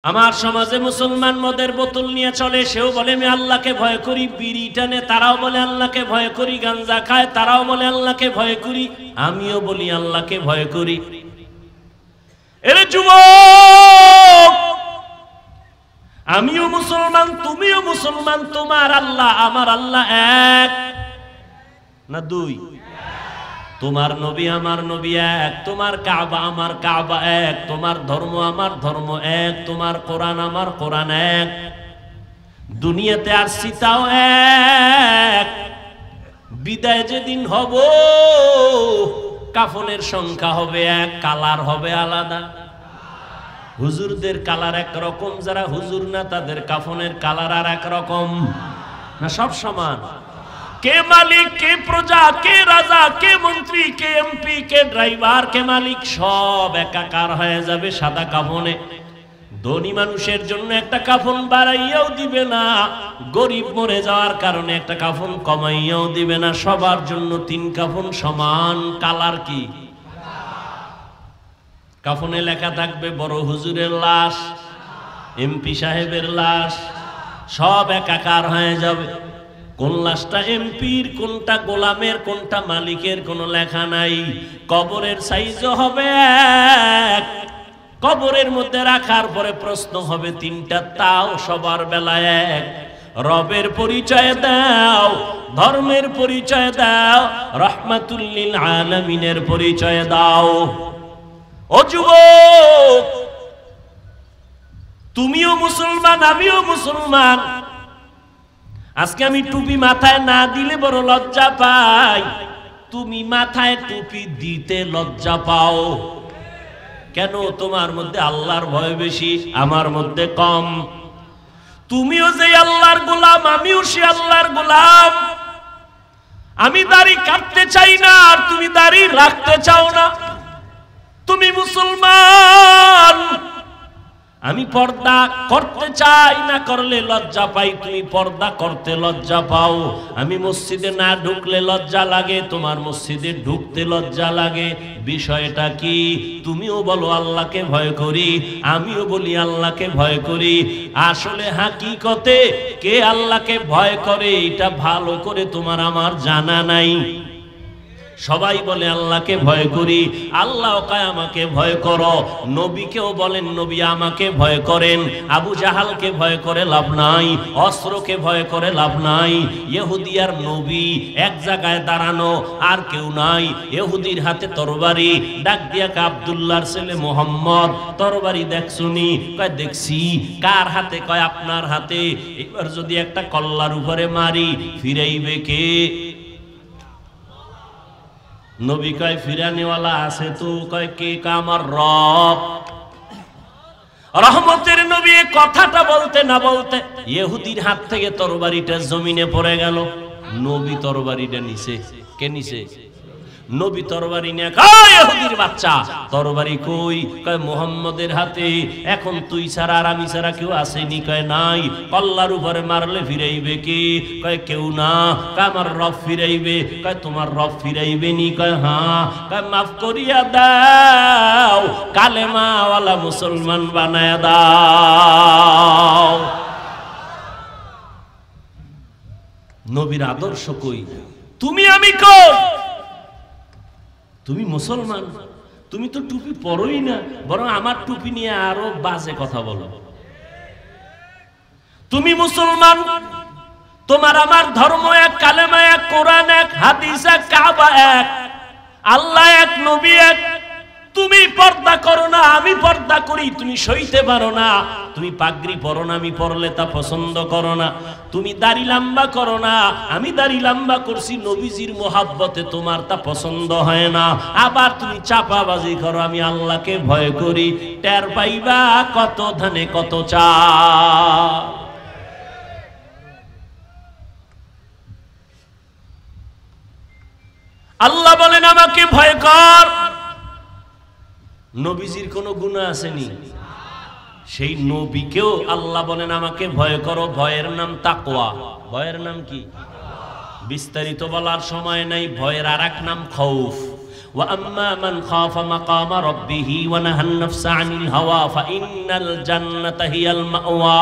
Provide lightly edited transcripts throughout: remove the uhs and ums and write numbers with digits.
আমার সমাজে মুসলমান মদের বোতল নিয়ে চলে, সেও বলে আমি আল্লাহকে ভয় করি। বিড়ি টানে, তারাও বলে আল্লাহকে ভয় করি। গাঞ্জা খায়, তারাও বলে আল্লাহকে ভয় করি। আমিও বলি আল্লাহকে ভয় করি। এরে যুবক, আমিও মুসলমান, তুমিও মুসলমান। তোমার আল্লাহ আমার আল্লাহ এক না দুই? তোমার নবী আমার নবী এক, তোমার কাবা আমার কাবা এক, তোমার ধর্ম আমার ধর্ম এক, তোমার কোরআন আমার কোরআন এক। দুনিয়াতে আসছি তাও এক। বিদায় যেদিন হব কাফনের সংখ্যা হবে এক, কালার হবে আলাদা। হুজুরদের কালার একরকম, যারা হুজুর না তাদের কাফনের কালার আর একরকম না? সব সমান? কে মালিক, কে প্রজা, কে রাজা, কে মন্ত্রী, কে এমপি, কে ড্রাইভার, কে মালিক, সব একাকার হয়ে যাবে সাদা কাফনে। ধনী মানুষের জন্য একটা কাফন বাড়াইয়াও দিবে না, গরিব মরে যাওয়ার কারণে একটা কাফন কমাইয়াও দিবে না। সবার জন্য তিন কাফন সমান। কালার কি? কাফনে লেখা থাকবে বড় হুজুরের লাশ, এমপি সাহেবের লাশ, সব একাকার হয়ে যাবে। কোন লাশটা এমপির, কোনটা গোলামের, কোনটা মালিকের কোনো লেখা নাই। কবরের সাইজও হবে এক। কবরের মধ্যে রাখার পরে প্রশ্ন হবে তিনটা, তাও সবার বেলায় এক। রবের পরিচয় দাও, ধর্মের পরিচয় দাও, রহমাতুল লিল আলামিনের পরিচয় দাও। ও যুবক, তুমিও মুসলমান, আমিও মুসলমান। আজকে আমি টুপি মাথায় না দিলে বড় লজ্জা পাই। তুমি মাথায় টুপি দিতে লজ্জা পাও কেন? তোমার মধ্যে আল্লাহর ভয় বেশি, আমার মধ্যে কম। তুমিও যে আল্লাহর গোলাম, আমিও সে আল্লাহর গোলাম। আমি দাড়ি কাটতে চাই না, আর তুমি দাড়ি রাখতে চাও না। তুমি মুসলমান, আমি পর্দা করতে চাই, না করলে লজ্জা পাই। তুমি পর্দা করতে লজ্জা পাও। আমি মসজিদে না ঢুকলে লজ্জা লাগে, তোমার মসজিদে ঢুকতে লজ্জা লাগে। বিষয়টা কি? তুমিও বলো আল্লাহকে ভয় করি, আমিও বলি আল্লাহকে ভয় করি। আসলে হাকিকতে কে আল্লাহকে ভয় করে এটা ভালো করে তোমার আমার জানা নাই। সবাই বলে আল্লাহকে ভয় করি, আল্লাহ কয় আমাকে ভয় করো। নবীকেও বলেন নবী আমাকে ভয় করেন। আবু জাহালকে ভয় করে লাভ নাই, অস্ত্রকে ভয় করে লাভ নাই। ইহুদি আর নবী এক জায়গায় দাঁড়ানো, আর কেউ নাই। ইহুদির হাতে তরবারি, ডাক দিয়া আব্দুল্লাহর ছেলে মোহাম্মদ, তরবারি দেখছুনি? কয় দেখছি। কার হাতে? কয় আপনার হাতে। এবার যদি একটা কল্লার উপরে মারি, ফিরাইবে কে? নবী কয় ফিরানিওয়ালা আছে তো। কয় কে? আমার রব। রহমতের নবী কথাটা বলতে না বলতে ইহুদির হাত থেকে তরবারিটা জমিনে পড়ে গেল। নবী তরবারিটা নিছে। কে নিছে? নবী তরবারি নিয়ে কয় ইহুদির বাচ্চা তরবারি কই? কয় মুহাম্মদের হাতে। এখন তুই ছাড়া আর আমি ছাড়া কেউ আসেনি? কয় নাই। কল্লার উপরে মারলে ফিরাইবে কে? কয় কেউ না। কয় আমার রব ফিরাইবে। কয় তোমার রব ফিরাইবে নি? কয় হ্যাঁ। কয় মাফ করিয়া দাও, কালেমাওয়ালা মুসলমান বানায়া দাও। নবীর আদর্শ কই? তুমি আমি কই? তুমি মুসলমান, তুমি তো টুপি পরোই না, বরং আমার টুপি নিয়ে আরো বাজে কথা বলো। তুমি মুসলমান, তোমার আমার ধর্ম এক, কালেমা এক, কোরআন এক, হাদিস এক, কাবা এক, আল্লাহ এক, নবী এক। তুমি পর্দা করো না, আমি পর্দা করি, তুমি সইতে পারো না। তুমি পাগড়ি পরো না, আমি পরলে তা পছন্দ করো না। তুমি দাড়ি লম্বা করো না, আমি দাড়ি লম্বা করছি নবীজির মোহাব্বতে, তোমার তা পছন্দ হয় না। আবার তুমি চাপাবাজি করো, আমি আল্লাহকে ভয় করি। টের পাইবা কত ধানে কত চাল। আল্লাহ বলেন আমাকে ভয় কর। নবীজির কোনো গুনাহ আসেনি? সেই নবীকেও আল্লাহ বলেন আমাকে ভয় করো। ভয়ের নাম তাকওয়া। ভয়ের নাম কি? বিস্তারিত বলার সময় নাই। ভয়ের আরেক নাম খৌফ। ওয়া আম্মা মান খাফা মাকামা রাব্বিহি ওয়া নাহান নাফসা আনিল হাওয়া ফাইন্নাল জান্নাতা হিয়াল মাওয়া।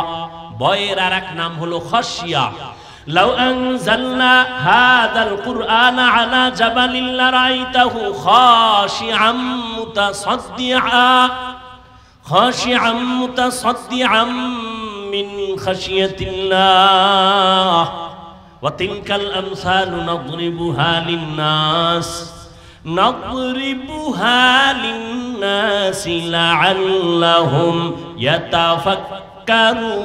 ভয়ের আরেক নাম হলো খাশিয়া। লাউ আনজালনা হাযাল কুরআনা আলা জাবালিন লারাইতাহু খাশিআম মুতাসাদ্দিআম মিন খাশিয়াতিল্লাহ ওয়া তিলকাল আমসালু নাদরিবুহা লিন্নাস লাআল্লাহুম ইয়াতাফাক্কারুন।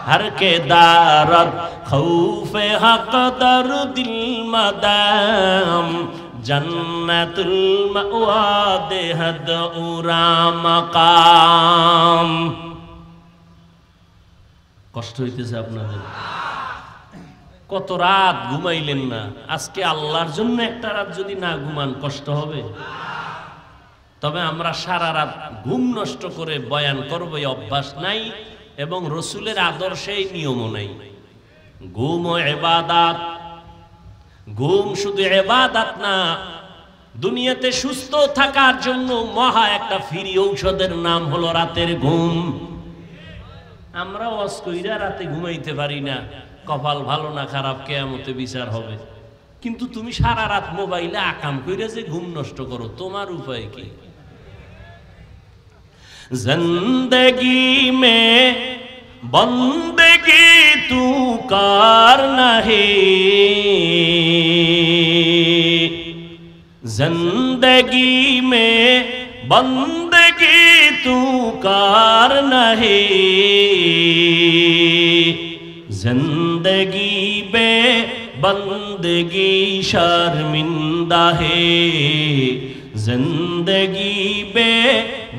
हर के दारत खौफे हक दर दिल मदाम जन्नतुल मावा देहद उरा मकाम। কষ্ট হইতেছে আপনাদের? কত রাত ঘুমাইলেন না? আজকে আল্লাহর জন্য একটা রাত যদি না ঘুমান কষ্ট হবে? তবে আমরা সারা রাত ঘুম নষ্ট করে বয়ান করব এই অভ্যাস নাই, এবং রসুলের আদর্শেই নিয়মও নাই। ঘুম ও ইবাদত। ঘুম শুধু ইবাদত না, দুনিয়াতে সুস্থ থাকার জন্য মহা একটা ফ্রি ঔষধের নাম হলো রাতের ঘুম। আমরা ওয়াজ কইরা রাতে ঘুমাইতে পারি না, কপাল ভালো না খারাপ কিয়ামতে বিচার হবে। কিন্তু তুমি সারা রাত মোবাইলে আকাম কইরা যে ঘুম নষ্ট করো, তোমার উপায় কি? जिंदगी में बंदगी तू करना है, जिंदगी में बंदगी तू करना है, जिंदगी में बंदगी शर्मिंदा है, जिंदगी में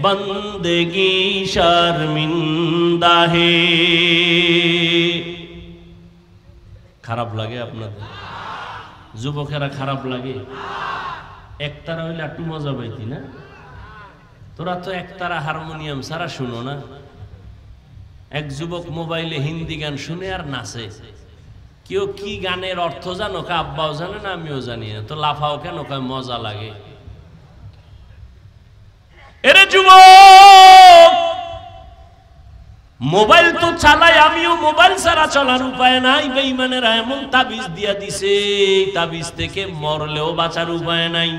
बंदगी शर्मिंदा है। খারাপ লাগে আপনাদের? যুবকেরা খারাপ লাগে? একতারা হইলে একটু মজা পাইতি না? তোরা তো একতারা হারমোনিয়াম ছাড়া শুনো না। এক যুবক মোবাইলে হিন্দি গান শুনে আর নাচে। কেউ কি গানের অর্থ জানো? কা আব্বাও জানে না, আমিও জানি না, তো লাফাও কেন? কয় মজা লাগে। এরে যুবক, মোবাইল তো চালাই, আমিও মোবাইল ছাড়া চলার উপায় নাই। বেঈমানেরা এমন তাবিজ দিয়া দিছে, তাবিজ থেকে মরলেও বাঁচার উপায় নাই।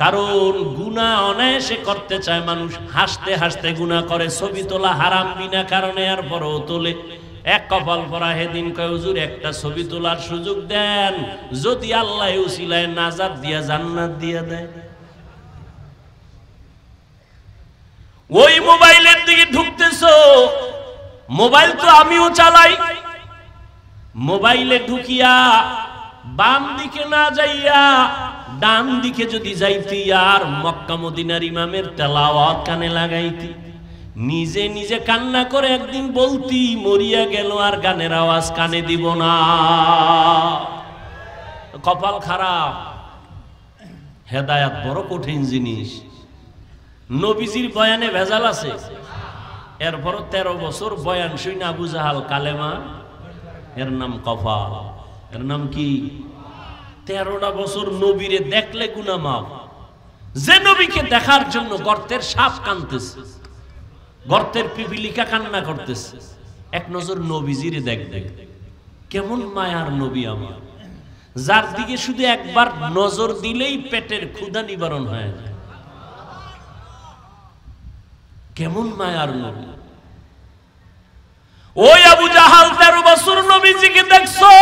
কারণ গুনাহ অনায়াসে করতে চায় মানুষ, হাসতে হাসতে গুনাহ করে। ছবি তোলা হারাম বিনা কারণে, আর পরও তোলে। এক কপাল পরা হেদিন কয় হুজুর একটা ছবি তোলার সুযোগ দেন, যদি আল্লাহ উসিলায় নাজাত দিয়া জান্নাত দিয়া দেয়। ওই মোবাইলের দিকে ঢুকতেছো, মোবাইল তো আমিও চালাই। মোবাইলে ঢুকিয়া বাম দিকে না যাইয়া ডান দিকে যদি যাইতি, আর মক্কা মদিনার ইমামের তেলাওয়াত কানে লাগাইতি, নিজে নিজে কান্না করে একদিন বলতি মরিয়া গেল আর গানের আওয়াজ কানে দিব না। কপাল খারাপ। হেদায়াত বড় কঠিন জিনিস। নবীজির বয়ানে ভেজাল আছে, এরপর 13 বছর বয়ান শুনে আবু জাহাল কালেমা, এর নাম কপাল। এর নাম কি? 13টা বছর নবীরে দেখলে গুনাহ মাফ। যে নবীকে দেখার জন্য গর্তের সাপ কাঁদতেছে, গর্তের পিপিলিকা কান্না করতেছে, এক নজর নবীজিরে দেখবে। কেমন মায়ার নবী আমার, যার দিকে শুধু একবার নজর দিলেই পেটের ক্ষুধা নিবারণ হয়ে যায়। কেমন মায়ার নবী। ওই আবু জাহাল 13 বছর নবীজিকে দেখছে,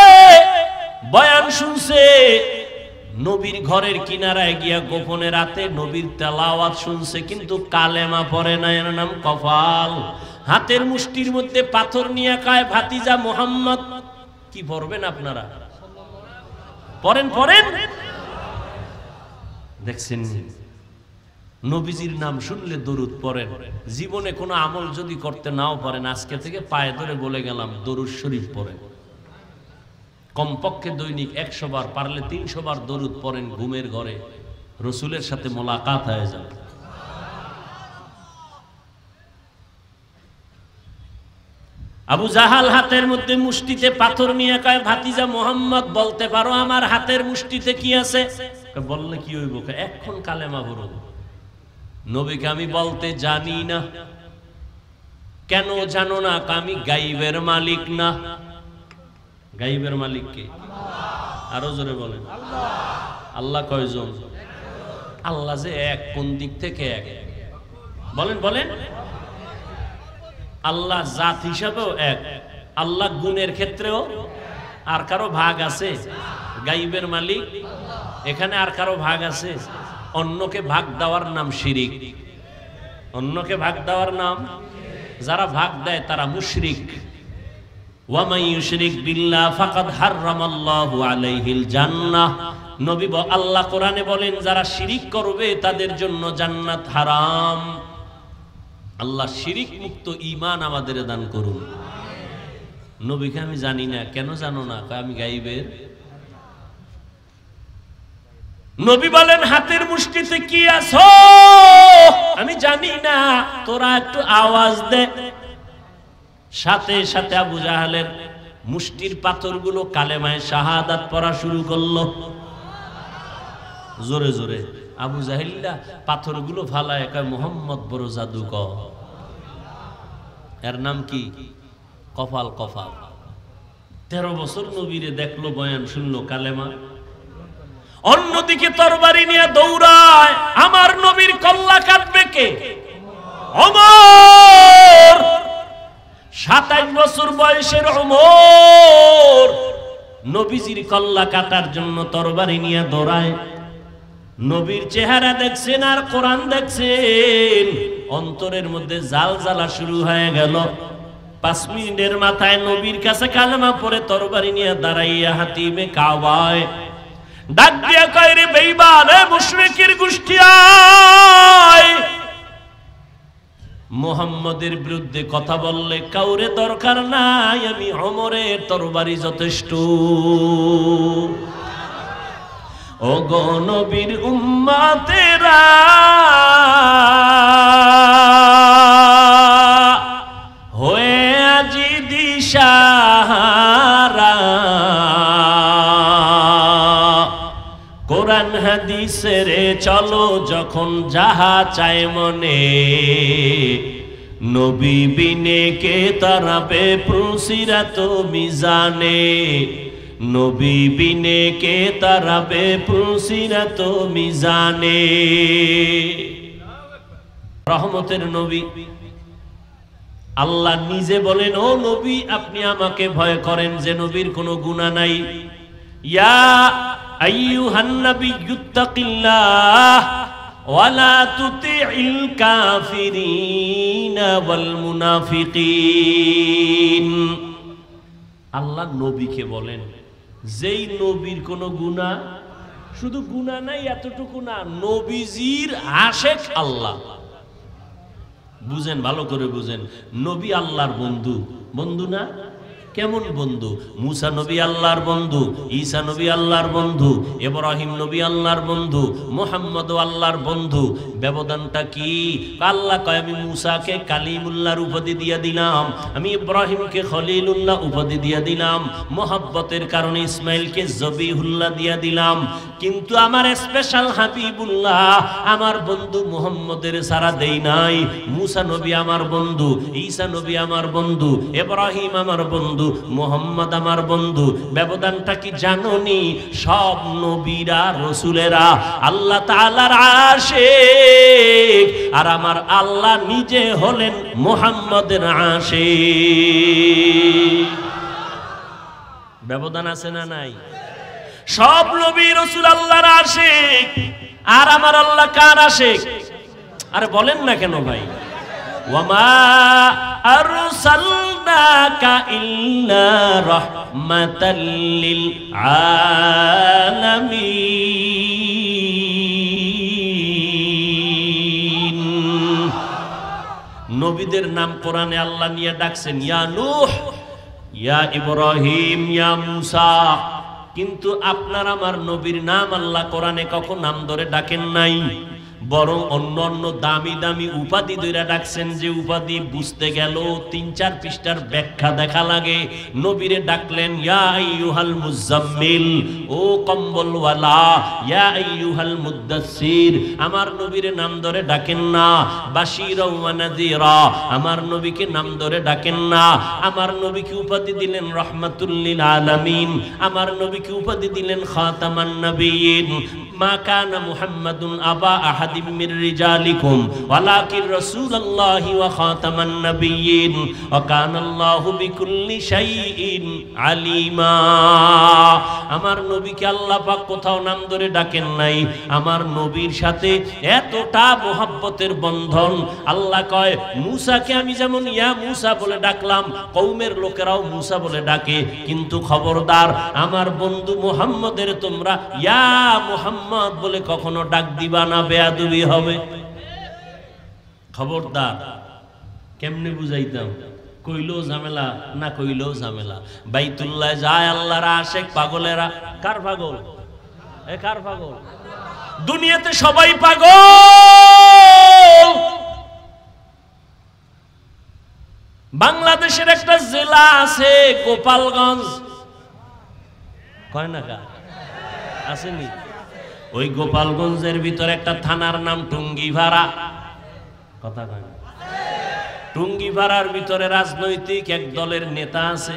বয়ান শুনছে, নবীর ঘরের কিনারায় গিয়া গোপনে রাতে নবীর তেলাওয়াত শুনছে, কিন্তু কালেমা পড়ে না। এর নাম কপাল। হাতের মুষ্টির মধ্যে পাথর নিয়ে কয় ভাতিজা মুহাম্মদ। কি পড়বেন আপনারা? পড়েন পড়েন। দেখছেন, নবীজির নাম শুনলে দরুদ পড়েন। জীবনে কোনো আমল যদি করতে নাও পারেন, আজকে থেকে পায়ে ধরে বলে গেলাম দরুদ শরীফ পড়েন। কমপক্ষে দৈনিক 100 বার, পারলে 300 বার দরুদ পড়েন। ঘুমের ঘরে রসুলের সাথে মোলাকাত হয়ে যাবে। আবু জাহাল হাতের মধ্যে মুষ্টিতে পাথর নিয়ে কয়, ভাতিজা মুহাম্মদ বলতে পারো আমার হাতের মুষ্টিতে কি আছে? বললে কি হইব? এখন কালেমা পড়ো। নবীকে আমি বলতে জানি না। কেন জানো না? আমি গাইবের মালিক না। গাইবের মালিক কে? আরো জোরে বলেন। আল্লাহ কয়জন? আল্লাহ যে এক, কোন দিক থেকে এক? বলেন বলেন। আল্লাহ জাত হিসাবেও এক, আল্লাহ গুণের ক্ষেত্রেও। আর কারো ভাগ আছে? গাইবের মালিক এখানে আর কারো ভাগ আছে? অন্যকে ভাগ দেওয়ার নাম শিরিক। অন্যকে ভাগ দেওয়ার নাম, যারা ভাগ দেয় তারা মুশরিক। ওয়া মান ইউশরিক বিল্লাহ ফাকাদ হারামাল্লাহু আলাইহিল জান্নাহ। নবী আল্লাহ কোরআনে বলেন, যারা শিরিক করবে তাদের জন্য জান্নাত হারাম। আল্লাহ শিরিক মুক্ত ঈমান আমাদের দান করুন। নবীকে আমি জানি না। কেন জানো না? আমি গাইবের। নবী বলেন, হাতের মুষ্টিতে কি আছো? আমি জানি না। তোরা একটু আওয়াজ দে। সাথে সাথে আবু জাহালের মুষ্টির পাথরগুলো কালেমায়ে শাহাদাত পড়া শুরু করলো। জোরে জোরে। আবু জাহিল্লা পাথরগুলো ফালায় কয়, মুহাম্মদ বড় জাদুকর। এর নাম কি? কফাল। কফাল 13 বছর নবীরে দেখলো, বয়ান শুনলো, কালেমা। অন্যদিকে তরবারি নিয়ে দৌড়ায়। আমার নবীর কল্লা কাটবে কে? ওমর। 27 বছর বয়সের ওমর নবীজির কল্লা কাটার জন্য তরবারি নিয়ে দৌড়ায়। নবীর চেহারা দেখছেন আর কোরআন দেখছেন, অন্তরের মধ্যে জাল জ্বালা শুরু হয়ে গেল। 5 মিনিটের মাথায় নবীর কাছে কালেমা পড়ে তরবারি নিয়ে দাঁড়াইয়া হাতিমে কাওয়ায় ডাক দিয়া কয়, রে বেঈমান, এ মুশরিকের গোষ্ঠী, আয়। মুহাম্মদের বিরুদ্ধে কথা বললে কাউরে দরকার নাই, আমি ওমরের তরবারি যথেষ্ট। ও গো নবীর উম্মতেরা, হয়ে আজি দিশাহারা, কোরআন হাদিসের চলো যখন যাহা চায় মনে, নবী বিনে কে তারাবে পুসিরাত মিজানে, নবী বিনে কে তারাবে পুসিরাত মিজানে। রহমতের নবী আল্লাহ নিজে বলেন, ও নবী আপনি আমাকে ভয় করেন যে নবীর কোনো গুনাহ নাই। ইয়া আইয়ুহান নাবিয়্যুত্তাকিল্লাহ ওয়ালা তুতিইল কাফিরিনা ওয়াল মুনাফিকিন। আল্লাহ নবীকে বলেন, যেই নবীর কোনো গুনাহ, শুধু গুনাহ নাই এতটুকু না, নবীজির আশেক আল্লাহ। বুঝেন, ভালো করে বুঝেন। নবী আল্লাহর বন্ধু। বন্ধু না? কেমন বন্ধু? মুসা নবী আল্লাহর বন্ধু, ঈসা নবী আল্লাহর বন্ধু, ইব্রাহিম নবী আল্লাহর বন্ধু, মুহাম্মদ আল্লাহর বন্ধু। ব্যবধানটা কি? আল্লাহ কয়, আমি মুসাকে কালিমুল্লাহর উপাধি দিয়ে দিলাম, আমি ইব্রাহিমকে খলিলুল্লাহ উপাধি দিয়ে দিলাম, মোহাব্বতের কারণে ইসমাইলকে জবিহুল্লাহ দিয়ে দিলাম। কিন্তু আমার স্পেশাল হাবিবুল্লাহ, আমার বন্ধু মুহাম্মদের সারা দেই নাই। মুসা নবী আমার বন্ধু, ঈসা নবী আমার বন্ধু, ইব্রাহিম আমার বন্ধু, মুহাম্মদ আমার বন্ধু। ব্যবধানটা কি জানোনি? সব নবীরা রাসূলেরা আল্লাহ তাআলার আশিক, আর আমার আল্লাহ নিজে হলেন মুহাম্মদের আশিক। ব্যবধান আছে না নাই? সব নবী রাসূল আল্লাহর আশিক, আর আমার আল্লাহ কার আশিক? আরে বলেন না কেন ভাই? ওয়ামা আরসালনাকা ইল্লা রাহমাতাল লিল আলামিন। নবীদের নাম কোরআনে আল্লাহ নিয়ে ডাকছেন, ইয়া নূহ, ইয়া ইব্রাহিম, ইয়া মুসা। কিন্তু আপনার আমার নবীর নাম আল্লাহ কোরআনে কখন নাম ধরে ডাকেন নাই। বরং অন্য অন্য দামি দামি উপাধি ধরে ডাকছেন, যে উপাধি বুঝতে গেল ৩-৪ পৃষ্ঠার ব্যাখ্যা দেখা লাগে। নবীরে ডাকলেন ইয়া আইয়ুহাল মুজাম্মিল, ও কম্বলওয়ালা, ইয়া আইয়ুহাল মুদ্দাসসির, আমার নবীরে নাম ধরে ডাকেন না। বাশীরা ওয়া নাযীরা, আমার নবীকে নাম ধরে ডাকেন না। আমার নবীকে উপাধি দিলেন রাহমাতুল লিল আলামিন, আমার নবীকে উপাধি দিলেন খাতামান নবিয়্যিন। মা কানা মুহাম্মাদুন আবা আহাদিম মির রিজালিকুম ওয়ালাকিন রাসূলুল্লাহি ওয়া খাতামান নবিয়্যিন ওয়া কানাল্লাহু বিকুল্লি শাইইন আলিমা। আমার নবীকে আল্লাহ পাক কোথাও নাম ধরে ডাকেন নাই। আমার নবীর সাথে এতটা মোহাব্বতের বন্ধন। আল্লাহ কয় মূসাকে আমি যেমন ইয়া মূসা বলে ডাকলাম, কওমের লোকেরাও মূসা বলে ডাকে, কিন্তু খবরদার আমার বন্ধু মুহাম্মদের তোমরা ইয়া মুহাম্মদ বলে কখনো ডাক দিবা না, বেয়াদবি হবে। খবরদার। কেমনে বুঝাইতাম? কইলেও ঝামেলা, না কইলেও ঝামেলা। বাইতুল্লাহ যায় আল্লাহর আশিক পাগলেরা। কার পাগল? এ কার পাগল? দুনিয়াতে সবাই পাগল। বাংলাদেশের একটা জেলা আছে গোপালগঞ্জ, কয় না কা আসেনি? ওই গোপালগঞ্জের ভিতরে একটা থানার নাম টুঙ্গিপাড়া। কথা কয় না? টুঙ্গিপাড়ার ভিতরে রাজনৈতিক এক দলের নেতা আছে,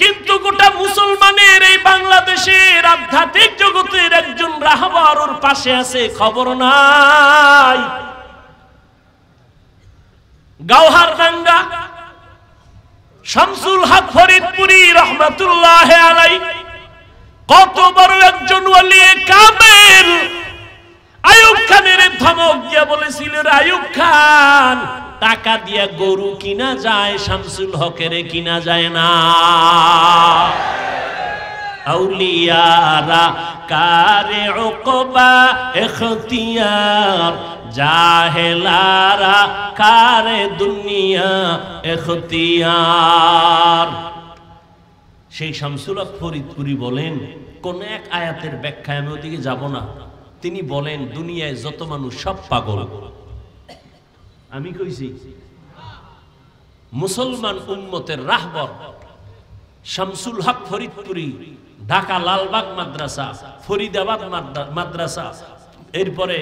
কিন্তু গোটা মুসলমানের এই বাংলাদেশের আধ্যাত্মিক জগতের একজন রাহবার ওর পাশে আছে, খবর নাই। গাওহারডাঙ্গা শামসুল হক ফরিদপুরি রহমাতুল্লাহ আলাইহি কত বড় একজন ওলি কামেল। আইয়ুব খানের ধমক দিয়া বলেছিল, আইয়ুব খান টাকা দিয়া গরু কিনা যায়, শামসুল হকের কিনা যায় না। আউলিয়ারা কারে উকবা ইখতিয়ার, জাহেলারা কারে দুনিয়া ইখতিয়ার। সেই শামসুল হক ফরিদপুরি বলেন, কোন এক আয়াতের ব্যাখ্যায় আমি ওদিকে যাব না। তিনি বলেন দুনিয়ায় যত মানুষ সব পাগল। আমি কইছি মুসলমান উম্মতের রাহবর শামসুল হক ফরিদপুরি, ঢাকা লালবাগ মাদ্রাসা, ফরিদাবাদ মাদ্রাসা, এরপরে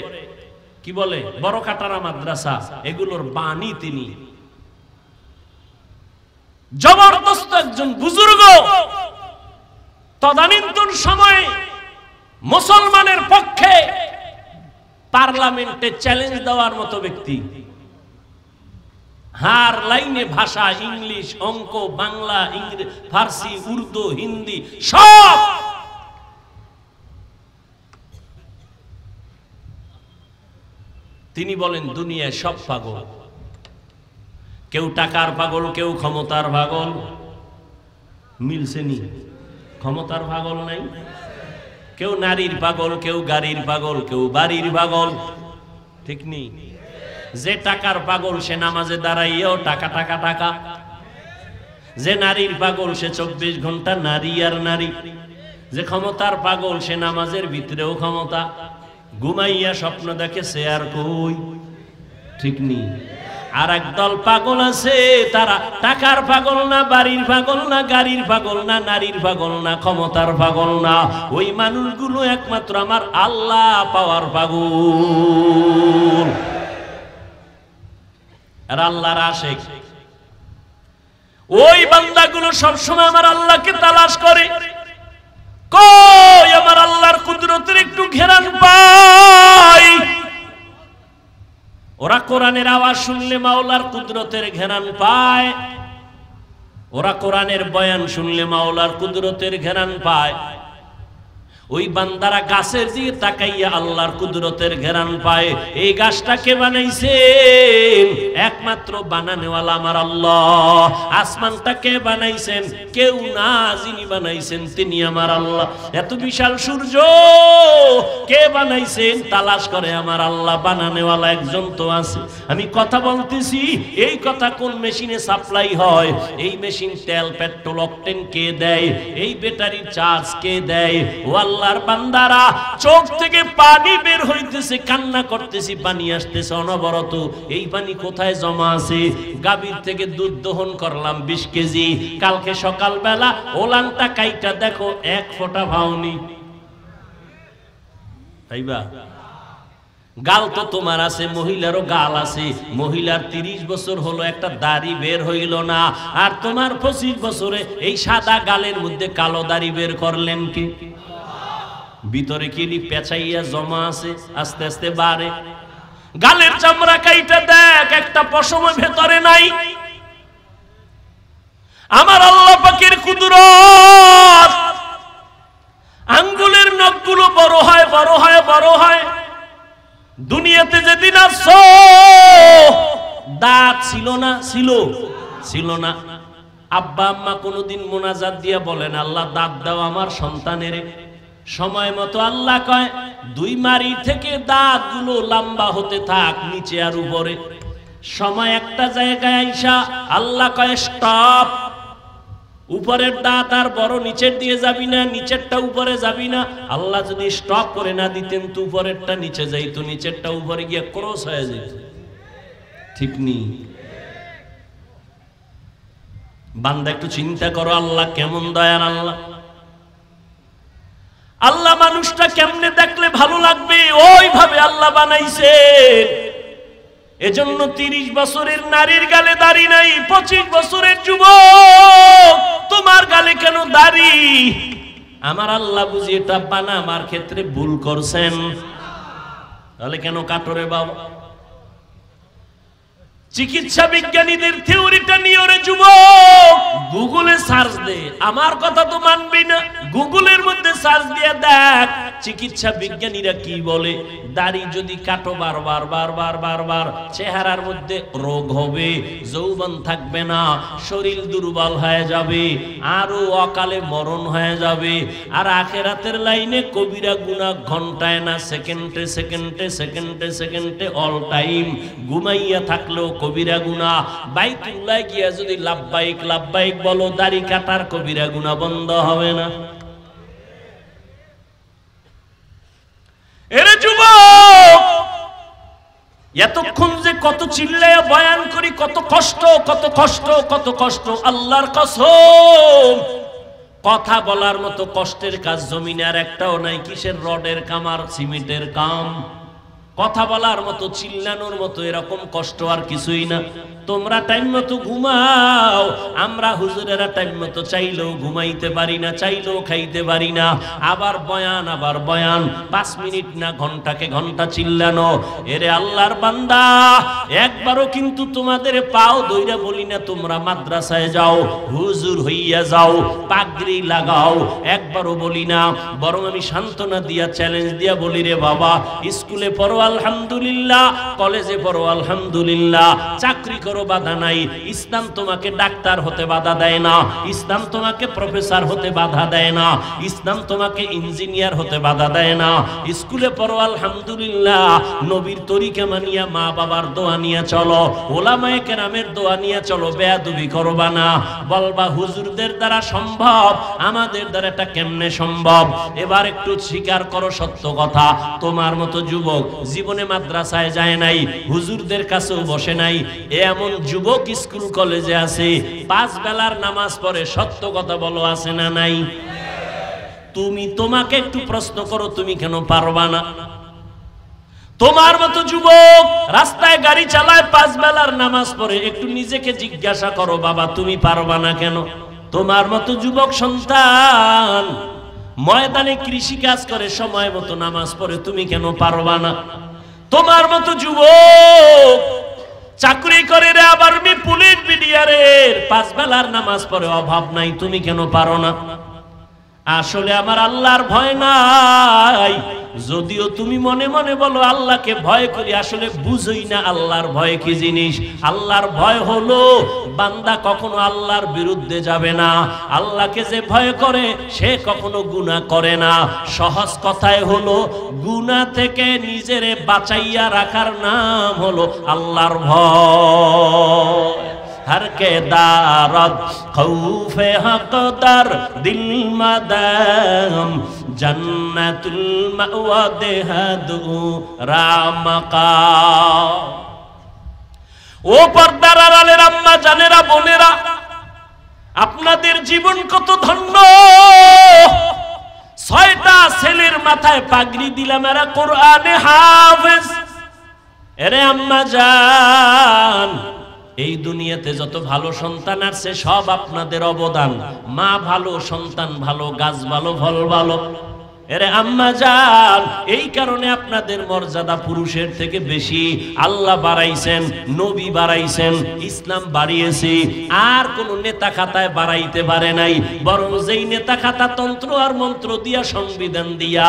কি বলে বড়কাটারা মাদ্রাসা, এগুলোর বাণী তিনি। জবরদস্ত একজন বুজুর্গ, তদানীন্তন সময়ে মুসলমানের পক্ষে পার্লামেন্টে চ্যালেঞ্জ দেওয়ার মতো ব্যক্তি। হার লাইনে ভাষা, ইংলিশ, অঙ্ক, বাংলা, ফার্সি, উর্দু, হিন্দি সব। তিনি বলেন দুনিয়ায় সব পাগল। কেউ টাকার পাগল, কেউ ক্ষমতার পাগল। মিলছেনি? ক্ষমতার পাগল নাই। কেউ নারীর পাগল, কেউ গাড়ির পাগল, কেউ বাড়ির পাগল। ঠিক নেই? যে টাকার পাগল সে নামাজে দাঁড়াইয়াও টাকা টাকা টাকা। যে নারীর পাগল সে 24 ঘন্টা নারী আর নারী। যে ক্ষমতার পাগল সে নামাজের ভিতরেও ক্ষমতা। ঘুমাইয়া স্বপ্ন দেখে সে আর কই। ঠিক নেই? আর একদল পাগল আছে, তারা টাকার পাগল না, বাড়ির পাগল না, গাড়ির পাগল না, নারীর পাগল না, ক্ষমতার পাগল না। ওই মানুষগুলো একমাত্র আমার আল্লাহ পাওয়ার পাগল। আর আল্লাহর আশিক ওই বান্দাগুলো সবসময় আমার আল্লাহকে তালাশ করে। কই আমার আল্লাহর কুদরতের একটু ঘেরান পাই। ওরা কোরআনের আওয়াজ শুনলে মাওলার কুদরতের ঘেরান পায়। ওরা কোরআনের বয়ান শুনলে মাওলার কুদরতের ঘেরান পায়। ওই বান্দারা গাছের দিকে তাকাইয়া আল্লাহর কুদরতের ঘেরান পায়। এই গাছটা কে বানাইছেন? একমাত্র বানানেওয়ালা আমার আল্লাহ। আসমানটা কে বানাইছেন? কেউ না, যিনি বানাইছেন তিনি আমার আল্লাহ। এত বিশাল সূর্য কে বানাইছেন? তালাশ করে আমার আল্লাহ। বানানেওয়ালা একজন তো আছে। আমি কথা বলতেছি, এই কথা কোন মেশিনে সাপ্লাই হয়? এই মেশিন তেল, পেট্রোল, অকটেন কে দেয়? এই ব্যাটারি চার্জ কে দেয়? ও আল্লাহর বান্দারা, চোখ থেকে পানি বের হইতেছে, কান্না করতেছি, পানি আসতেছে অনবরত। এই পানি কোথায় জমা আছে? গাভীর থেকে দুধ দহন করলাম 20 কেজি, কালকে সকালবেলা ওলানটা কাইটা দেখো 1 ফোঁটা ভাওনি। তাইবা গাল তো তোমার আছে, মহিলারও গাল আছে। মহিলার 30 বছর হলো, একটা দাড়ি বের হইল না, আর তোমার 25 বছরে এই সাদা গালের মধ্যে কালো দাড়ি বের করলেন কি? ভিতরে কি পেঁচাইয়া জমা আছে, আস্তে আস্তে বাড়ে। গালের চামড়া কাইটা দেখ, একটা পশম ভেতরে নাই। আমার আল্লাহ পাকের কুদরত, আঙ্গুলের নখগুলো বড় হয়, বড় হয়, বড় হয়। দুনিয়াতে যেদিন আসছো দাঁত ছিল না, ছিল না। আব্বা আম্মা কোনোদিন মোনাজাত দিয়া বলেন, আল্লাহ দাঁত দাও আমার সন্তানের। সময় মতো আল্লাহ কয় 2 মারি থেকে দাঁতগুলো লম্বা হতে থাক, নিচে আর উপরে। সময় একটা জায়গায় আইসা আল্লাহ কয় স্টপ, উপরের দাঁত আর বড়, নিচের দিয়ে যাবি না, নিচেরটা উপরে যাবি না। আল্লাহ যদি স্টপ করে না দিতেন তো উপরেরটা নিচে যাইতো, নিচেরটা উপরে গিয়ে ক্রস হয়ে যেত। ঠিক নেই? বান্দা একটু চিন্তা করো, আল্লাহ কেমন দয়ার আল্লাহ। আল্লাহ মানুষটা কেমনে দেখলে ভালো লাগবে, ওইভাবে আল্লাহ বানাইছে। এজন্য 30 বছরের নারীর গালে দাড়ি নাই, 25 বছরের যুবক তোমার গালে কেন দাড়ি? আমার আল্লাহ বুঝি এটা বানাবার ক্ষেত্রে ভুল করছেন। তাহলে কেন কাটরে বাবা? চিকিৎসা বিজ্ঞানীদের থিওরিটা নিয়ে ওরে যুবক গুগলে সার্চ দে, আমার কথা তো মানবি না। গুগলের মধ্যে সার্চ দিয়ে দেখ চিকিৎসা বিজ্ঞানীরা কি বলে। দাড়ি যদি কাটো বারবার বারবার বারবার, চেহারার মধ্যে রোগ হবে, যৌবন থাকবে না, শরীর দুর্বল হয়ে যাবে, আরো অকালে মরণ হয়ে যাবে। আর আখিরাতের লাইনে কবিরা গুনাহ ঘন্টায় না, সেকেন্ডে সেকেন্ডে সেকেন্ডে সেকেন্ডে অল টাইম। ঘুমাইয়া থাকলেও কবিরা গুনাহ। বাইতুল্লাহ গিয়া যদি লাব্বাইক লাব্বাইক বলো, দাড়ি কাটার কবিরা গুনাহ বন্ধ হবে না। এরে যুবক, এতক্ষণ যে কত চিল্লায়া বয়ান করি, কত কষ্ট, কত কষ্ট, কত কষ্ট। আল্লাহর কসম, কথা বলার মতো কষ্টের কাজ জমিনে আর একটাও নাই। কিসের রডের কাম আর সিমেন্টের কাম? কথা বলার মতো, চিল্লানোর মতো এরকম কষ্ট আর কিছুই না। তোমরা টাইম মতো ঘুমাও, আমরা হুজুরেরা টাইম মতো চাইলেও ঘুমাইতে পারি না, চাইলেও খাইতে পারি না। আবার বয়ান, আবার বয়ান, 5 মিনিট না ঘন্টাকে ঘন্টা চিল্লানো। এরে আল্লাহর বান্দা, একবারও কিন্তু তোমাদের পাও দইরা বলি না তোমরা মাদ্রাসায় যাও, হুজুর হইয়া যাও, পাগড়ি লাগাও, একবারও বলি না। বরং আমি সান্ত্বনা দিয়া, চ্যালেঞ্জ দিয়া বলি, রে বাবা, স্কুলে পড়ো আলহামদুলিল্লাহ, কলেজে পড়ো আলহামদুলিল্লাহ, চাকরি করো বাধা নাই। ইসলাম তোমাকে ডাক্তার হতে বাধা দেয় না, ইসলাম তোমাকে প্রফেসর হতে বাধা দেয় না, ইসলাম তোমাকে ইঞ্জিনিয়ার হতে বাধা দেয় না। স্কুলে পড়ো আলহামদুলিল্লাহ, নবীর তরিকা মানিয়া, মা বাবার দোয়া নিয়ে চলো, ওলামায়ে কেরামের দোয়া নিয়ে চলো, বেয়াদবি করবা না। বলবা হুজুরদের দ্বারা সম্ভব, আমাদের দ্বারা এটা কেমনে সম্ভব? এবার একটু স্বীকার করো সত্য কথা, তোমার মতো যুবক জীবনে মাদ্রাসায় যায় নাই, হুজুরদের কাছেও বসে নাই, এমন যুবক স্কুল কলেজে আছে, 5 বেলার নামাজ পড়ে। সত্য কথা বলো, আছে না নাই? তুমি তোমাকে একটু প্রশ্ন করো, তুমি কেন পারবা না? তোমার মতো যুবক রাস্তায় গাড়ি চালায়, 5 বেলার নামাজ পড়ে। একটু নিজেকে জিজ্ঞাসা করো, বাবা তুমি পারবা না কেন? তোমার মতো যুবক সন্তান ময়দানে কৃষি কাজ করে, সময় মতো নামাজ পড়ে, তুমি কেন পারবা না? তোমার মতো যুবক চাকরি করে রে, আবার পুলিশ বিডিআরের, 5 বেলার নামাজ পড়ে, অভাব নাই, তুমি কেন পারো না? আসলে আমার আল্লাহর ভয় নাই। যদিও তুমি মনে মনে বলো আল্লাহকে ভয় করি, আসলে বুঝই না আল্লাহর ভয় কি জিনিস। আল্লাহর ভয় হলো বান্দা কখনো আল্লাহর বিরুদ্ধে যাবে না। আল্লাহকে যে ভয় করে সে কখনো গুনাহ করে না। সহজ কথায় হলো, গুনাহ থেকে নিজেরে বাঁচাইয়া রাখার নাম হলো আল্লাহর ভয়। हर के दारद खौफे हक़दार दिल मदाम जन्नतुल मअवा देहदू रामका। ও পর্দার আড়ালের আম্মা জানেরা বোনেরা, আপনাদের জীবন কত ধন্য। 6টা ছেলের মাথায় পাগড়ি দিলাম, এরা কোরআনে হাফেজ। এরে আম্মা জান, এই দুনিয়াতে যত ভালো সন্তান আছে সব আপনাদের অবদান। মা ভালো, সন্তান ভালো, গাছ ভালো, ফল ভালো। এরে আম্মা জান, এই কারণে আপনাদের মর্যাদা পুরুষের থেকে বেশি আল্লাহ বাড়াইছেন, নবী বাড়াইছেন, ইসলাম বাড়িয়েছে। আর কোন নেতা খাতায় বাড়াইতে পারে নাই, বরং যেই নেতা খাতা তন্ত্র আর মন্ত্র দিয়া, সংবিধান দিয়া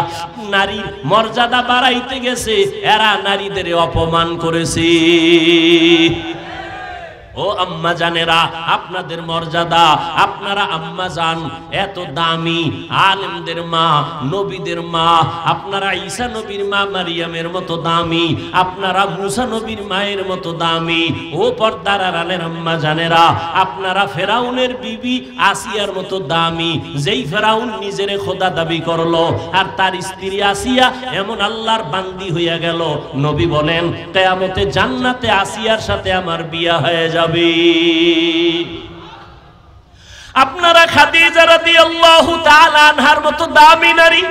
নারীর মর্যাদা বাড়াইতে গেছে, এরা নারীদের অপমান করেছে। ও আম্মা জানেরা, আপনাদের মর্যাদা, আপনারা আম্মা জান এত দামি, আলেমদের মা, নবীদের মা। আপনারা ঈসা নবীর মা মারিয়ামের মতো দামি, আপনারা মুসা নবীর মায়ের মতো দামি। ও পর্দার আড়ালের আম্মা জানেরা, আপনারা ফেরাউনের বিবি আসিয়ার মতো দামি। যেই ফেরাউন নিজেরে খোদা দাবি করলো, আর তার স্ত্রী আসিয়া এমন আল্লাহর বান্দি হইয়া গেল, নবী বলেন কিয়ামতে জান্নাতে আসিয়ার সাথে আমার বিয়া হয়ে যাবে। আপনারা খাদিজা রাদিয়াল্লাহু তাআলা আনহার মতো দামি নারী,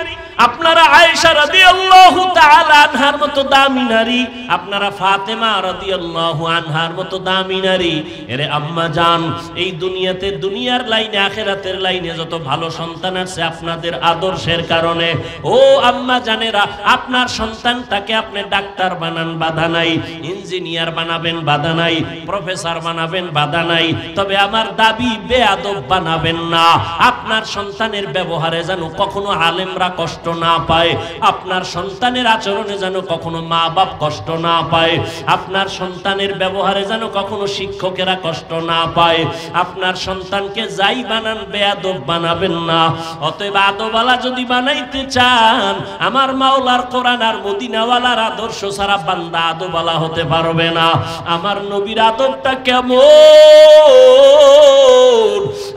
আপনারা আয়েশা রাদিয়াল্লাহু তাআলা আনহার মতো দামি নারী, আপনারা ফাতেমা রাদিয়াল্লাহু আনহার মতো দামি নারী। এরে আম্মা জান, এই দুনিয়াতে, দুনিয়ার লাইনে, আখিরাতের লাইনে যত ভালো সন্তান আছে আপনাদের আদর্শের কারণে। ও আম্মা জানেরা, আপনার সন্তানটাকে আপনি ডাক্তার বানান, বাধা নাই। ইঞ্জিনিয়ার বানাবেন, বাধা নাই। প্রফেসর বানাবেন, বাধা নাই। তবে আমার দাবি, বেয়াদব বানাবেন না। আপনার সন্তানের ব্যবহারে যেন কখনো আলেমরা কষ্ট না পায়, আপনার সন্তানের আচরণে যেন কখনো মা বাপ কষ্ট না পায়, আপনার সন্তানের ব্যবহারে যেন কখনো শিক্ষকেরা কষ্ট না পায়। আপনার সন্তানকে যাই বানান, বেয়াদব বানাবেন না। অতএব আদবওয়ালা যদি বানাইতে চান, আমার মাওলার কোরআন আর মদিনাওয়ালার আদর্শ ছাড়া বান্দা আদবওয়ালা হতে পারবে না। আমার নবীর আদবটা কেমন?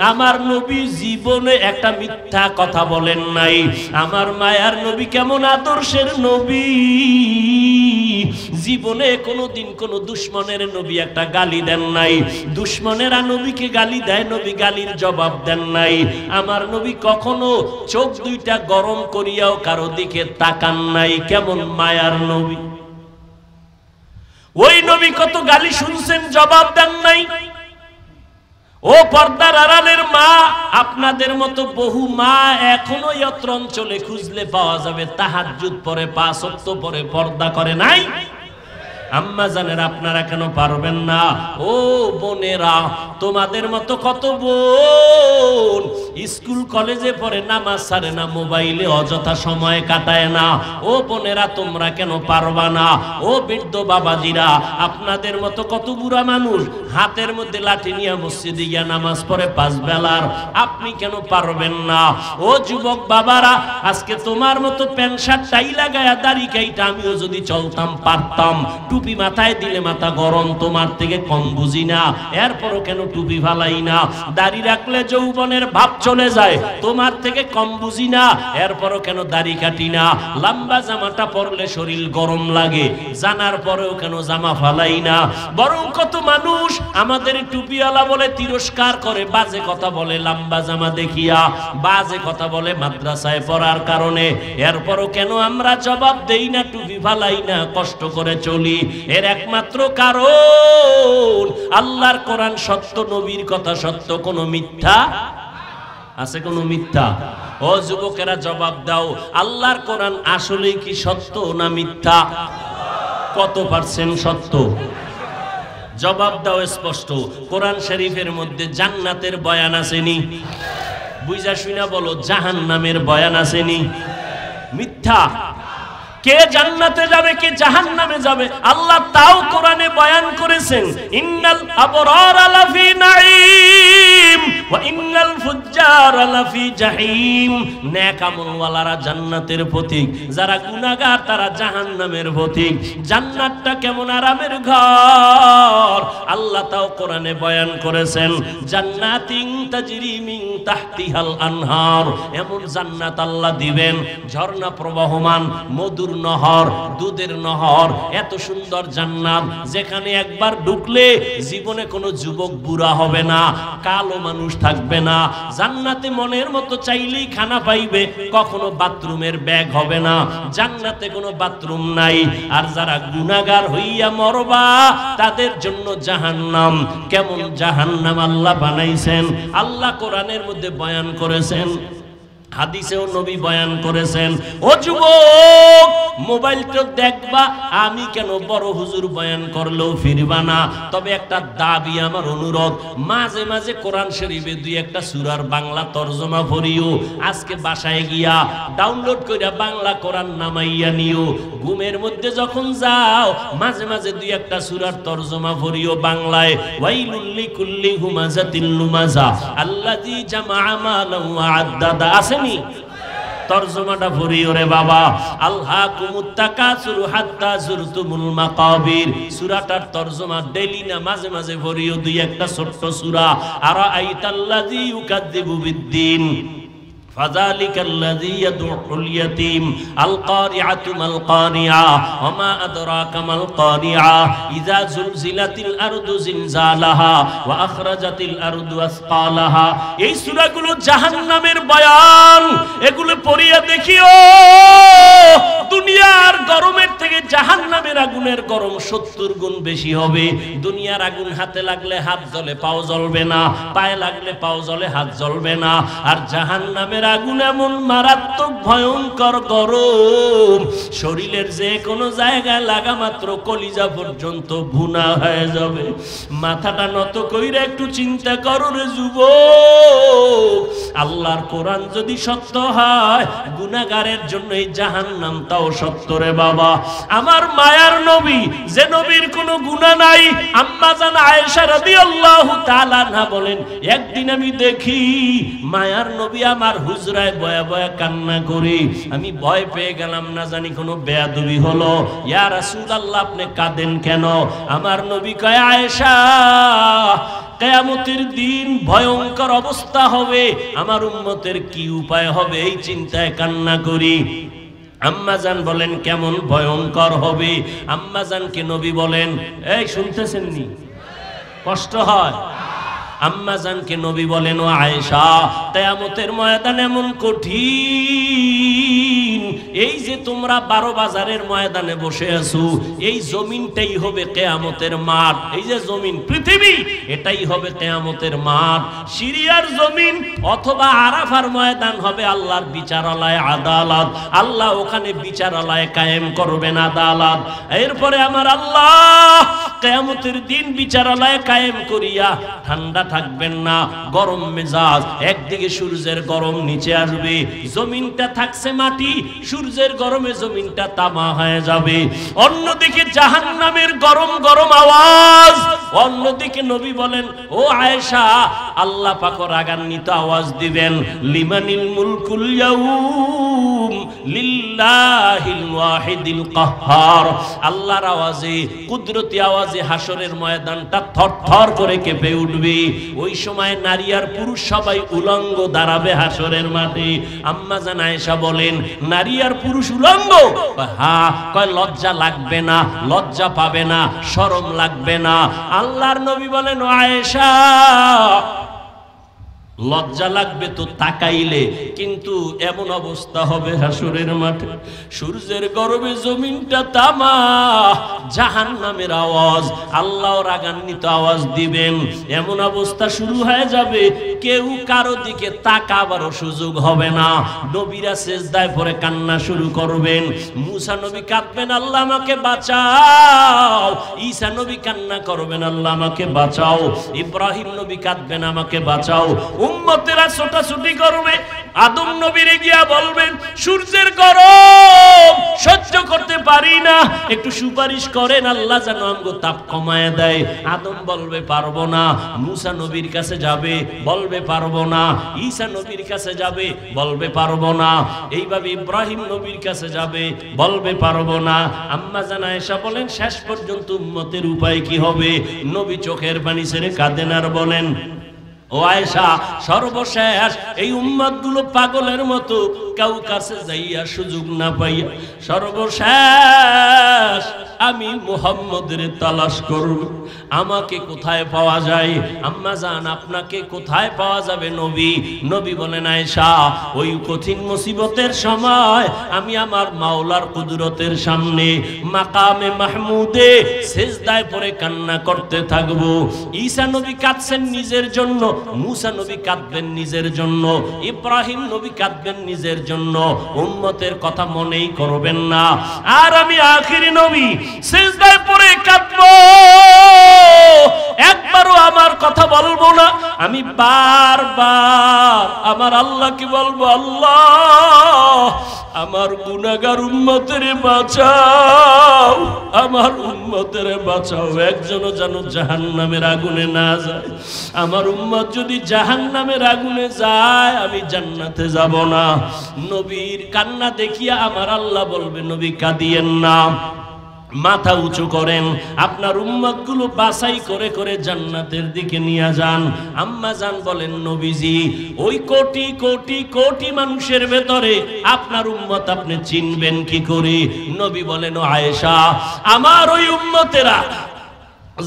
আমার নবী জীবনে একটা মিথ্যা কথা বলেন নাই। আমার মায়ার নবী কেমন আদর্শের নবী, জীবনে কোনোদিন কোন দুশ্মনের নবী একটা গালি দেন নাই। দুশ্মনেরা নবীকে গালি দেয়, নবী গালির জবাব দেন নাই। আমার নবী কখনো চোখ দুইটা গরম করিয়াও কারো দিকে তাকান নাই। কেমন মায়ার নবী! ওই নবী কত গালি শুনছেন, জবাব দেন নাই। ও পর্দার আড়ালের মা, আপনাদের মতো বহু মা এখনো এত্র অঞ্চলে খুঁজলে পাওয়া যাবে, তাহাজ্জুদ পড়ে, 5 ওয়াক্ত পড়ে, পর্দা করে নাই। আম্মা জানেরা, আপনারা কেন পারবেন না? ও বোনেরা, তোমাদের মতো কত বোন স্কুল কলেজে পড়ে, নামাজ ছাড়ে না, মোবাইলে অযথা সময় কাটায় না। ও বোনেরা, তোমরা কেন পারবা না? ও বৃদ্ধ বাবাজিরা, আপনাদের মতো কত বুড়া মানুষ হাতের মধ্যে লাঠি নিয়ে মসজিদে গিয়া নামাজ পড়ে 5 বেলার, আপনি কেন পারবেন না? ও যুবক বাবারা, আজকে তোমার মতো প্যান্ট শার্ট টাই লাগায়া, দাড়ি কাইটা আমিও যদি চলতাম পারতাম। টুপি মাথায় দিলে মাথা গরম, তোমার থেকে কম বুঝি না, এরপরও কেন টুপি ফালাই না? দাড়ি রাখলে যৌবনের ভাব চলে যায়, তোমার থেকে কম বুঝি না, এরপরও কেন দাড়ি কাটি না? লম্বা জামাটা পরলে শরীর গরম লাগে, জানার পরেও কেন জামা ফালাই না? বরং কত মানুষ আমাদের টুপিওয়ালা বলে তিরস্কার করে, বাজে কথা বলে লম্বা জামা দেখিয়া, বাজে কথা বলে মাদ্রাসায় পড়ার কারণে, এরপরও কেন আমরা জবাব দেই না, টুপি ফালাই না, কষ্ট করে চলি? এর একমাত্র কারণ, আল্লাহর কোরআন সত্য, নবীর কথা সত্য, কোনো মিথ্যা আছে? কোনো মিথ্যা? ও যুবকেরা, জবাব দাও, আল্লাহর কোরআন আসলেই কি সত্য না মিথ্যা? কত পার্সেন্ট সত্য? জবাব দাও স্পষ্ট। কোরআন শরীফের মধ্যে জান্নাতের বয়ান আসেনি? বুঝা শুনা বলো, জাহান্নামের বয়ান আসেনি? মিথ্যা। কে জান্নাতে যাবে কে জাহান্নামে যাবে আল্লাহ তাও কোরআনে বয়ান করেছেন। ইন্নাল আবরারা লাফি নাঈম ওয়া ইন্নাল ফুজ্জারা লাফি জাহিম। নেক আমলওয়ালারা জান্নাতের পথিক, যারা গুনাহগার তারা জাহান্নামের পথিক। জান্নাতটা কেমন আরামের ঘর আল্লাহ তাও কোরআনে বয়ান করেছেন। জান্নাতিন তাজরি মিন তাহতিহাল আনহার, এমন জান্নাত আল্লাহ দিবেন ঝর্ণা প্রবাহমান, মধুর নহর, দুধের নহর, এত সুন্দর জান্নাত যেখানে একবার ঢুকলে জীবনে কোনো যুবক বুড়া হবে না, কালো মানুষ থাকবে না। জান্নাতে মনের মতো চাইলেই খানা পাইবে, কখনো বাথরুমের ব্যাগ হবে না, জান্নাতে কোনো বাথরুম নাই। আর যারা গুনাহগার হইয়া মরবা তাদের জন্য জাহান্নাম। কেমন জাহান্নাম আল্লাহ বানাইছেন আল্লাহ কোরআনের মধ্যে বয়ান করেছেন, হাদিসেও নবী বয়ান করেছেন। ও যুবক, মোবাইল তো দেখবা, আমি কেন বড় হুজুর বয়ান করলেও ফিরবা না। তবে একটা দাবি, আমার অনুরোধ, মাঝে মাঝে কোরআন শরীফে দুই একটা সূরার বাংলা তরজমা পড়িও। আজকে বাসায় গিয়া ডাউনলোড কইরা বাংলা কোরআন নামাইয়া নিও। ঘুমের মধ্যে যখন যাও মাঝে মাঝে দুই একটা সূরার তরজমা পড়িও বাংলায়। ওয়াইলুল লিকুল্লি হুমাযাতিল লুমাযা আল্লাযী জামাআ মালান ওয়া আদ্দাদা। আসেন তরজমাটা পড়িও রে বাবা। আলহাকুমুত তাকাসুরু হাত্তা যুরতুমুল মাকাবির, সূরাটার তরজমা ডেইলি না মাঝে মাঝে পড়িও দুই একটা ছোট্ট সূরা। আরাআইতাল্লাযী ইউকাযযিবু বিদ্দিন ফাযালিকাল্লাযী ইয়াদউল ইয়াতীম আল-কারিআতু মাল-কারিআ ওয়া মা আদরাকা মাল-কারিআ ইযা যুলজিলাতিল আরদু জিলজালাহা ওয়া আখরাজাতিল আরদু আসকালাহা। এই সূরাগুলো জাহান্নামের বয়ান, এগুলো পড়িয়া দেখিও। দুনিয়ার গরমের থেকে জাহান্নামের আগুনের গরম 70 গুণ বেশি হবে। দুনিয়ার আগুন হাতে লাগলে হাত জ্বলে পাও জ্বলবে না, পায়ে লাগলে পাও জ্বলে হাত জ্বলবে না। আর জাহান্নামের আগুন এমন মারাত্মক ভয়ঙ্কর গরম, শরীরের যে কোনো জায়গায় লাগা মাত্র কলিজা পর্যন্ত ভুনা হয়ে যাবে। মাথাটা নত কইরা একটু চিন্তা করো রে যুবক, আল্লাহর কোরআন যদি সত্য হয় গুনাহগারের জন্য এই জাহান্নামটাও সত্য রে বাবা। আমার মায়ার নবী, যে নবীর কোনো গুনাহ নাই, আম্মা জান আয়েশা রাদিয়াল্লাহু তাআলা আনহা বলেন, একদিন আমি দেখি মায়ার নবী আমার হুজরায় বয়া বয়া কান্না করে। আমি ভয় পেয়ে গেলাম, না জানি কোনো বেয়াদবি হলো। ইয়া রাসূলুল্লাহ, আপনি কাঁদেন কেন? আমার নবী কয়, আয়েশা, কিয়ামতের দিন ভয়ঙ্কর অবস্থা হবে, আমার উম্মতের কি উপায় হবে এই চিন্তায় কান্না করি। আম্মাজান বলেন, কেমন ভয়ঙ্কর হবে? আম্মাজানকে নবী বলেন, এই শুনতেছেন নি? কষ্ট হয়? আম্মাজানকে নবী বলেন, ও আয়েশা, কিয়ামতের ময়দান এমন কঠিন, এই যে তোমরা 12 বাজারের ময়দানে বসে আছো, এই জমিনটাই হবে কিয়ামতের মাঠ। এই যে জমিন পৃথিবী, এটাই হবে কিয়ামতের মাঠ। সিরিয়ার জমিন অথবা আরাফার ময়দান হবে আল্লাহর বিচারালয়, আদালত। আল্লাহ ওখানে বিচারালয় কায়েম করবেন, আদালত। এরপরে আমার আল্লাহ কিয়ামতের দিন বিচারালয় কায়েম করিয়া ঠান্ডা থাকবেন না, গরম মেজাজ। একদিকে সূর্যের গরম নিচে আসবে, জমিনটা থাকছে মাটি, সূর্যের গরমে জমিনটা তামা হয়ে যাবে। অন্যদিকে জাহান্নামের গরম গরম আওয়াজ। অন্যদিকে নবী বলেন, ও আয়েশা, আল্লাহ পাক রাগান্বিত আওয়াজ দিবেন, লিমানিল মুলকুল ইয়াউম লিল্লাহিল ওয়াহিদিল কাহ্হার। আল্লাহর আওয়াজে, কুদরতি আওয়াজে হাসরের ময়দানটা থরথর করে কেঁপে উঠবে। ওই সময় নারী আর পুরুষ সবাই উলঙ্গ দাঁড়াবে হাসরের মাঠে। আম্মা জান আয়েশা বলেন, নারী আর পুরুষ উলঙ্গ? হ্যাঁ। কয়, লজ্জা লাগবে না? লজ্জা পাবে না? শরম লাগবে না? আল্লাহর নবী বলেন, ও আয়েশা, লজ্জা লাগবে তো তাকাইলে, কিন্তু এমন অবস্থা হবে হাসরের মাঠে, সূর্যের গরমে জমিনটা তামা, জাহান্নামের আওয়াজ, আল্লাহ রাগান্বিত আওয়াজ দিবেন। এমন অবস্থা শুরু হয়ে যাবে, কেউ কারো দিকে তাকাবারও সুযোগ হবে না। নবীরা সেজদায় পড়ে কান্না শুরু করবেন। মুসা নবী কাঁদবেন, আল্লাহ আমাকে বাঁচাও। ঈসা নবী কান্না করবেন, আল্লাহ আমাকে বাঁচাও। ইব্রাহিম নবী কাঁদবেন, আমাকে বাঁচাও। উম্মতেরা ছোটাছুটি করবে, আদম নবীরে গিয়া বলবেন সূর্যের গরম সহ্য করতে পারি না, একটু সুপারিশ করেন আল্লাহ যেন আমগো তাপ কমায় দেয়। আদম বলবে পারবো না। মুসা নবীর কাছে যাবে, বলবে পারবো না। ঈসা নবীর কাছে যাবে, বলবে পারবো না। এইভাবে ইব্রাহিম নবীর কাছে যাবে, বলবে পারবো না। আম্মা জান আয়েশা বলেন শেষ পর্যন্ত উম্মতের উপায় কি হবে? নবী চোখের পানি ছেড়ে কাঁদেন আর বলেন, ও আয়েশা, সর্বশেষ এই উম্মতগুলো পাগলের মতো কেউ কাছে যাইয়া সুযোগ না পাইয়া সর্বশেষ আমি মুহাম্মদের তালাশ করব, আমাকে কোথায় পাওয়া যায়? আম্মা জান, আপনাকে কোথায় পাওয়া যাবে নবী? নবী বলেন আয়েশা, ওই কঠিন মুসিবতের সময় আমি আমার মাওলার কুদরতের সামনে মাকামে মাহমুদে সিজদায় পড়ে কান্না করতে থাকব। ঈসা নবী কাঁদছেন নিজের জন্য, মুসা নবী কাঁদবেন নিজের জন্য, ইব্রাহিম নবী কাঁদবেন নিজের জন্য, উম্মতের কথা মনেই করবেন না। আর আমি আখিরি নবী সিজদায় পড়ে কাঁদবো, একবারও আমার কথা বলবো না। আমি বারবার আমার আল্লাহকে বলবো, আল্লাহ আমার গুনাহগার উম্মতের বাঁচাও, আমার উম্মতের বাঁচাও, একজনও যেন জাহান্নামের আগুনে না যায়। আমার উম্মত যদি জাহান্নামের আগুনে যায় আমি জান্নাতে যাব না। নবীর কান্না দেখিয়া আমার আল্লাহ বলবে, নবী কাঁদিয়েন না, মাথা উঁচু করেন, আপনার উম্মতগুলো বাছাই করে করে জান্নাতের দিকে নিয়ে যান। আম্মা জান বলেন, নবীজি ওই কোটি কোটি কোটি মানুষের ভেতরে আপনার উম্মত আপনি চিনবেন কি করে? নবী বলেন, ও আয়েশা, আমার ওই উম্মতেরা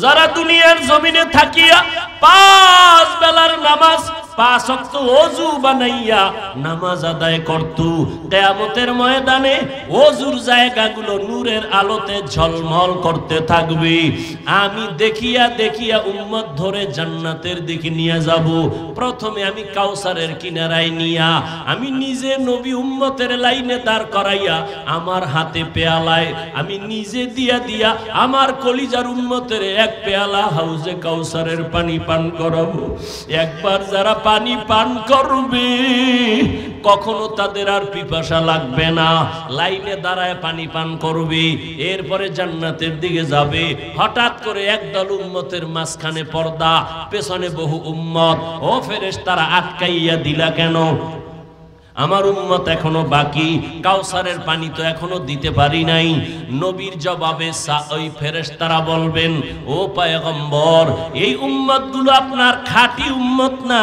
যারা দুনিয়ার জমিনে থাকিয়া 5 বেলার নামাজ 5 ওয়াক্ত ওযু বানাইয়া নামাজ আদায় করত, কিয়ামতের ময়দানে ওযুর জায়গাগুলো নূরের আলোতে ঝলমল করতে থাকবে। আমি দেখিয়া দেখিয়া উম্মত ধরে জান্নাতের দিকে নিয়ে যাব। প্রথমে আমি কাউসারের কিনারায় নিয়া আমি নিজে নবী উম্মতের লাইনে দাঁড় করাইয়া আমার হাতে পেয়ালায় আমি নিজে দিয়া দিয়া আমার কলিজার উম্মতের এক পেয়ালা হাউজে কাউসারের পানি পান করাবো। একবার যারা পানি পান করবে কখনো তাদের আর পিপাসা লাগবে না, লাইনে দাঁড়ায় পানি পান করবে, এরপরে জান্নাতের দিকে যাবে। হঠাৎ করে একদল উম্মতের মাঝখানে পর্দা, পেছনে বহু উম্মত। ও ফেরেশতারা আটকাইয়া দিলা কেন? আমার উম্মত এখনো বাকি, কাউসারের পানি তো এখনো দিতে পারি নাই। নবীর জবাবে ওই ফেরেশতারা বলবেন, ও পয়গম্বর, এই উম্মতগুলো আপনার খাঁটি উম্মত না।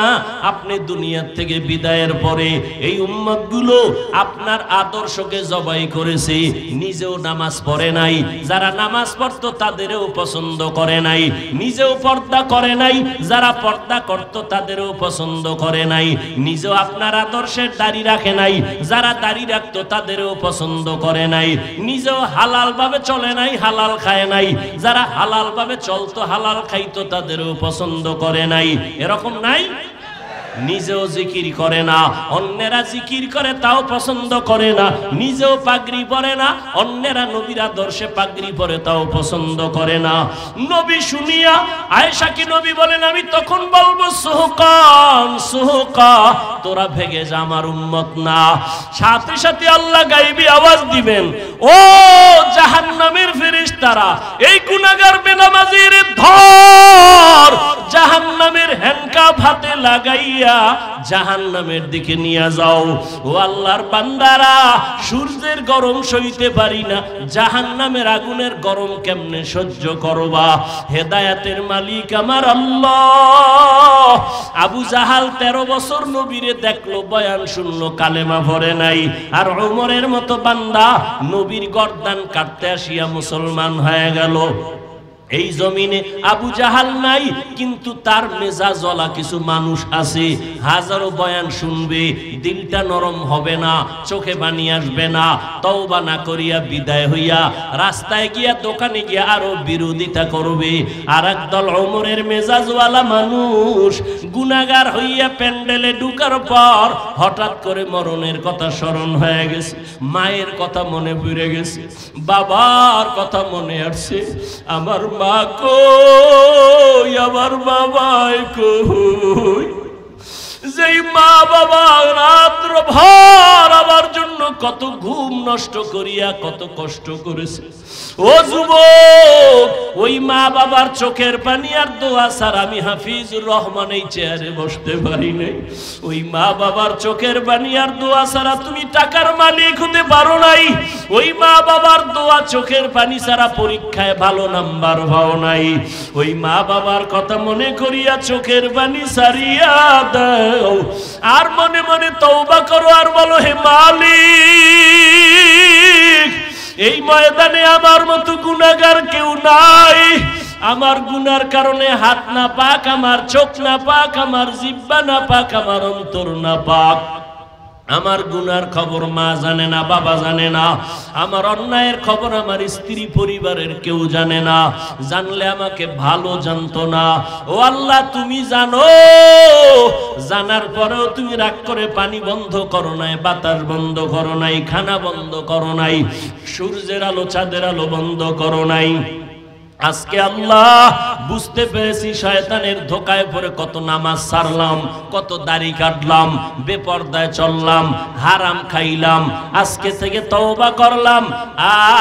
আপনি দুনিয়ার থেকে বিদায়ের পরে এই উম্মতগুলো আপনার আদর্শকে জবাই করেছে, নিজেও নামাজ পড়ে নাই, যারা নামাজ পড়তো তাদেরও পছন্দ করে নাই, নিজেও পর্দা করে নাই, যারা পর্দা করতো তাদেরও পছন্দ করে নাই, নিজেও আপনার আদর্শের দাঁড়িয়ে রাখে নাই, যারা দাড়ি রাখতো তাদেরও পছন্দ করে নাই, নিজেও হালাল ভাবে চলে নাই, হালাল খায় নাই, যারা হালাল ভাবে চলতো হালাল খাইতো তাদেরও পছন্দ করে নাই। এরকম নাই? নিজেও জিকির করে না, অন্যেরা জিকির করে তাও পছন্দ করে না, নিজেও পাগড়ি পরে না, অন্যেরা নবীর আদর্শে পাগড়ি পরে তাও পছন্দ করে না। নবী শুনিয়া আয়েশাকে নবী বলেন, আমি তখন বলবো, সুহকান সুহকা, তোরা ভেগে যা, আমার উম্মত না। সাথে সাথে আল্লাহ গায়বী আওয়াজ দিবেন, ও জাহান্নামের ফেরেশতারা, এই গুনাহগার বেনামাজির ধর, জাহান্নামের হ্যান্ডকাফ হাতে লাগাইয়া জাহান্নামের দিকে নিয়ে যাও। ও আল্লাহর বান্দারা, সূর্যের গরম সইতে পারি না, জাহান্নামের আগুনের গরম কেমনে সহ্য করবা? হেদায়েতের মালিক আমার আল্লাহ। আবু জাহাল 13 বছর নবীরে দেখলো, বয়ান শুনলো, কালেমা পড়ে নাই। আর ওমরের মতো বান্দা নবীর গর্দান কাটতে আসিয়া মুসলমান হয়ে গেল। এই জমিনে আবু জাহাল নাই, কিন্তু তার মেজাজওয়ালা কিছু মানুষ আছে, হাজারো বয়ান শুনবে, দিলটা নরম হবে না, চোখে পানি আসবে না, তওবা না করিয়া বিদায় হইয়া রাস্তায় গিয়া দোকানে গিয়া আরো বিরোধিতা করবে। আর একদল ওমরের মেজাজওয়ালা মানুষ গুনাহগার হইয়া প্যান্ডেলে ঢুকার পর হঠাৎ করে মরণের কথা স্মরণ হয়ে গেছে, মায়ের কথা মনে পড়ে গেছে, বাবার কথা মনে আসছে, আমার মা কই, আমার বাবা কই, যেই মা বাবা রাত্র ভর আমার জন্য কত ঘুম নষ্ট করিয়া কত কষ্ট করেছে, ও যুবক, ওই মা বাবার চোখের পানি আর দোয়া ছাড়া আমি হাফিজুর রহমান এই চেয়ারে বসতে পারি নাই। ওই মা বাবার চোখের পানি আর দোয়া ছাড়া তুমি টাকার মালিক হতে পারো নাই। ওই মা বাবার দোয়া চোখের পানি ছাড়া পরীক্ষায় ভালো নাম্বার পাও নাই। ওই মা বাবার কথা মনে করিয়া চোখের পানি ছাড়িয়া দাও, আর মনে মনে তওবা করো আর বলো, হে মালিক, এই ময়দানে আমার মতো গুনাহগার কেউ নাই। আমার গুনার কারণে হাত না পাক, আমার চোখ না পাক, আমার জিহ্বা না পাক, আমার অন্তর না পাক। আমার গুনার খবর মা জানে না, বাবা জানে না। আমার অন্যায়ের খবর আমার স্ত্রী পরিবারের কেউ জানে না। জানলে আমাকে ভালো জানতো না। ও আল্লাহ, তুমি জানো। জানার পরেও তুমি রাগ করে পানি বন্ধ করো নাই, বাতাস বন্ধ করো নাই, খানা বন্ধ করো নাই, সূর্যের আলো চাঁদের আলো বন্ধ করো নাই। আজকে আল্লাহ বুঝতে পেরেছি শয়তানের ধোকায় পড়ে কত নামাজ ছাড়লাম, কত দাড়ি কাটলাম, বেপরদায় চললাম, হারাম খাইলাম। আজকে থেকে তওবা করলাম,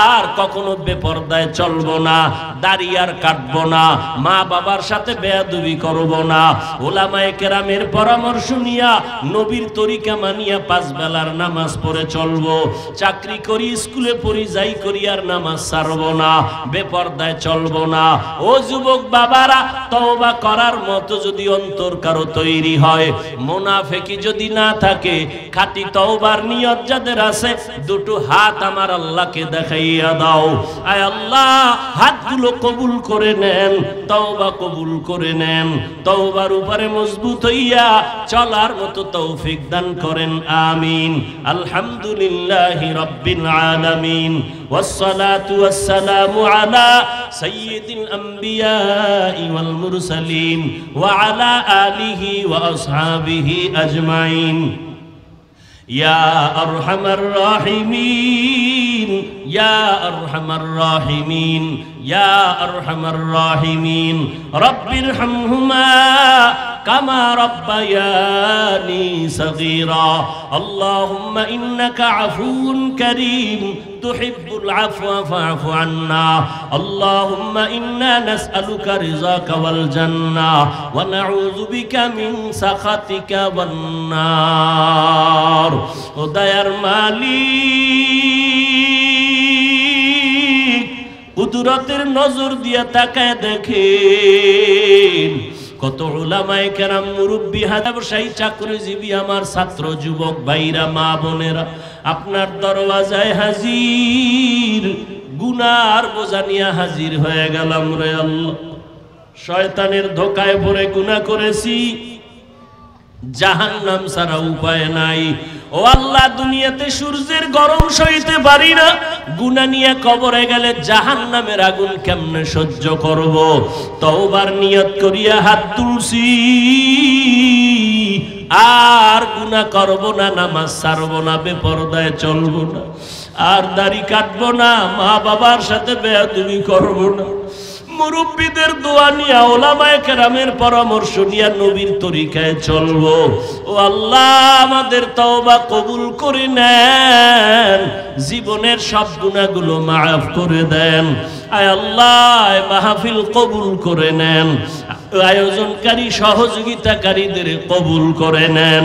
আর কখনো বেপরদায় চলবো না, দাড়ি আর কাটবো না, মা বাবার সাথে বেয়াদবি করবো না। ওলামায়ে কেরামের পরামর্শ নিয়া নবীর তরিকা মানিয়া 5 বেলার নামাজ পড়ে চলবো। চাকরি করি, স্কুলে পড়ি, যাই করি, আর নামাজ ছাড়বো না, বেপরদায় চলবো না। ও যুবক বাবারা, তওবা করার মতো যদি অন্তর কারো তৈরি হয়, মুনাফিকি যদি না থাকে, খাঁটি তওবার নিয়ত যাদের আছে, দুটো হাত আমার আল্লাহকে দেখাইয়া দাও। আয় আল্লাহ, হাতগুলো কবুল করে নেন, তওবা কবুল করে নেন, তওবার উপরে মজবুত হইয়া চলার মতো তৌফিক দান করেন। আমিন। আলহামদুলিল্লাহি রাব্বিল আলামিন, والصلاة والسلام على سيد الأنبياء والمرسلين وعلى آله وأصحابه أجمعين. يا أرحم الراحمين، يا أرحم الراحمين، يا أرحم الراحمين، رب ارحمهما كما ربياني صغيرا. اللهم إنك عفو كريم تحب العفو فاعف عنا. اللهم إنا نسألك رضاك والجنة ونعوذ بك من سخطك والنار. ودير মালিক, কুদরতের নজর দিয়া তাকায় দেখেন কত উলামায়ে কেরাম, মুরব্বী, ব্যবসায়ী, চাকরিজীবী, আমার ছাত্র যুবক ভাইরা, মা বোনেরা আপনার দরওয়াজায় হাজির, গুনার বোঝা নিয়ে হাজির হয়ে গেলাম। রে আল্লাহ, শয়তানের ধোকায় পড়ে গুনাহ করেছি, জাহান্নাম ছাড়া উপায় নাই। ও আল্লাহ, দুনিয়াতে সূর্যের গরম সইতে পারি না, গুনাহ নিয়ে কবরে গেলে জাহান্নামের আগুন কেমনে সহ্য করব? তওবার নিয়ত করিয়া হাত তুলছি, আর গুনাহ করব না, নামাজ ছাড়বো না, বেপরদায় চলবো না, আর দাড়ি কাটবো না, মা বাবার সাথে বেয়াদবি করবো না। মুরব্বীদের দোয়া নিয়া, ওলামায়ে কেরামের পরামর্শ নিয়া নবীর তরিকায় চলবো। ও আল্লাহ, আমাদের তওবা কবুল করে নেন, জীবনের সব গুনাহগুলো মাফ করে দেন। আয় আল্লাহ, মাহফিল কবুল করে নেন, আয়োজনকারী সহযোগিতাকারীদের কবুল করে নেন।